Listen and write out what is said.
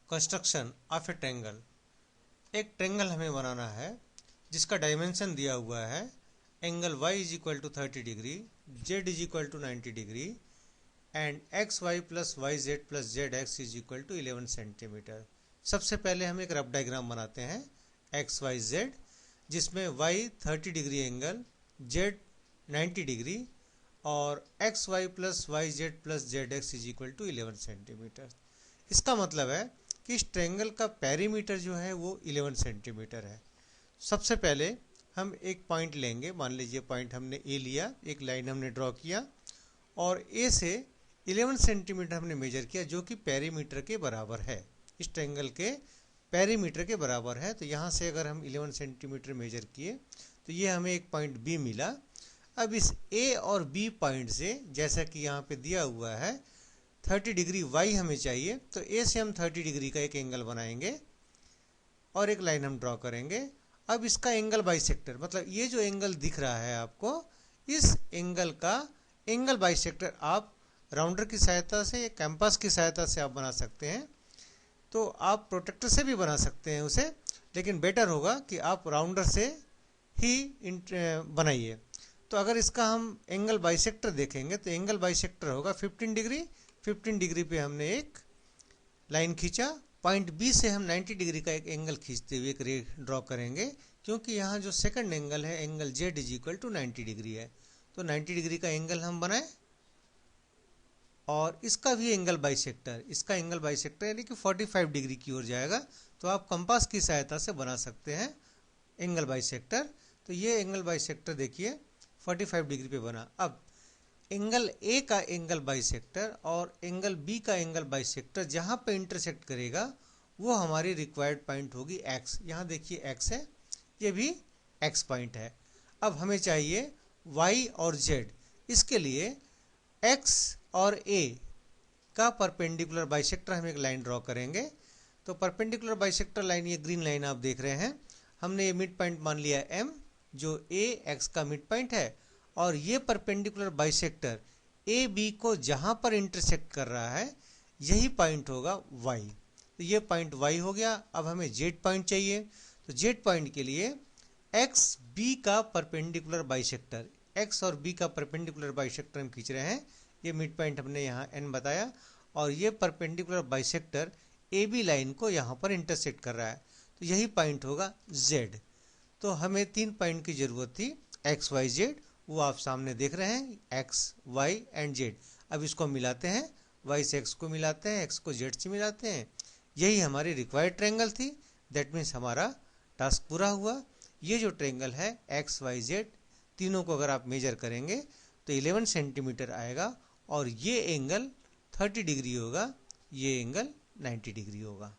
Construction of a triangle. एक triangle हमें बनाना है जिसका डायमेंशन दिया हुआ है angle y is equal to 30 degree, z is equal to 90 degree and x y plus y z plus z x is equal to 11 centimetre. सबसे पहले हम एक रफ डायग्राम बनाते हैं एक्स वाई जेड, जिसमें y 30 degree angle, z 90 degree और x y plus y z plus z x is equal to 11 centimetre. इसका मतलब है कि इस ट्रायंगल का पेरीमीटर जो है वो 11 सेंटीमीटर है। सबसे पहले हम एक पॉइंट लेंगे, मान लीजिए पॉइंट हमने ए लिया, एक लाइन हमने ड्रॉ किया और ए से 11 सेंटीमीटर हमने मेजर किया जो कि पेरीमीटर के बराबर है, इस ट्रायंगल के पेरीमीटर के बराबर है। तो यहाँ से अगर हम 11 सेंटीमीटर मेजर किए तो ये हमें एक पॉइंट बी मिला। अब इस ए और बी पॉइंट से, जैसा कि यहाँ पे दिया हुआ है 30 डिग्री वाई हमें चाहिए, तो ए से हम 30 डिग्री का एक एंगल बनाएंगे और एक लाइन हम ड्रॉ करेंगे। अब इसका एंगल बाइसेक्टर, मतलब ये जो एंगल दिख रहा है आपको, इस एंगल का एंगल बाइसेक्टर आप राउंडर की सहायता से या कैंपस की सहायता से आप बना सकते हैं। तो आप प्रोटेक्टर से भी बना सकते हैं उसे, लेकिन बेटर होगा कि आप राउंडर से ही बनाइए। तो अगर इसका हम एंगल बाइसेक्टर देखेंगे तो एंगल बाइसेक्टर होगा 15 डिग्री। 15 डिग्री पे हमने एक लाइन खींचा, पॉइंट बी से हम 90 डिग्री का एक एंगल खींचते हुए एक रे ड्रॉ करेंगे, क्योंकि यहाँ जो सेकंड एंगल है angle Z is equal to 90 degree है। तो 90 डिग्री का एंगल हम बनाए और इसका भी एंगल बाइसेक्टर, इसका एंगल बाइसेक्टर यानी कि 45 डिग्री की ओर जाएगा। तो आप कंपास की सहायता से बना सकते हैं एंगल बाइसेक्टर। तो ये एंगल बाइसेक्टर देखिए 45 डिग्री पे बना। अब एंगल ए का एंगल बाइसेक्टर और एंगल बी का एंगल बाइसेक्टर जहाँ पे इंटरसेक्ट करेगा वो हमारी रिक्वायर्ड पॉइंट होगी एक्स। यहाँ देखिए एक्स है, ये भी एक्स पॉइंट है। अब हमें चाहिए वाई और जेड। इसके लिए एक्स और ए का परपेंडिकुलर बाइसेक्टर हम एक लाइन ड्रॉ करेंगे। तो परपेंडिकुलर बाइसेक्टर लाइन, ये ग्रीन लाइन आप देख रहे हैं, हमने ये मिड पॉइंट मान लिया एम, जो ए एक्स का मिड पॉइंट है, और ये परपेंडिकुलर बाइसेक्टर ए बी को जहां पर इंटरसेक्ट कर रहा है यही पॉइंट होगा वाई। तो ये पॉइंट वाई हो गया। अब हमें जेड पॉइंट चाहिए, तो जेड पॉइंट के लिए एक्स बी का परपेंडिकुलर बाइसेक्टर, एक्स और बी का परपेंडिकुलर बाइसेक्टर हम खींच रहे हैं। ये मिड पॉइंट हमने यहाँ एन बताया और ये perpendicular bisector A B line को यहाँ पर इंटरसेक्ट कर रहा है, तो यही पॉइंट होगा जेड। तो हमें 3 पॉइंट की जरूरत थी, एक्स वाई जेड, वो आप सामने देख रहे हैं, एक्स वाई एंड जेड। अब इसको मिलाते हैं, वाई से एक्स को मिलाते हैं, एक्स को जेड से मिलाते हैं। यही हमारी रिक्वायर्ड ट्रायंगल थी। दैट मीन्स हमारा टास्क पूरा हुआ। ये जो ट्रायंगल है एक्स वाई जेड, तीनों को अगर आप मेजर करेंगे तो 11 सेंटीमीटर आएगा और ये एंगल 30 डिग्री होगा, ये एंगल 90 डिग्री होगा।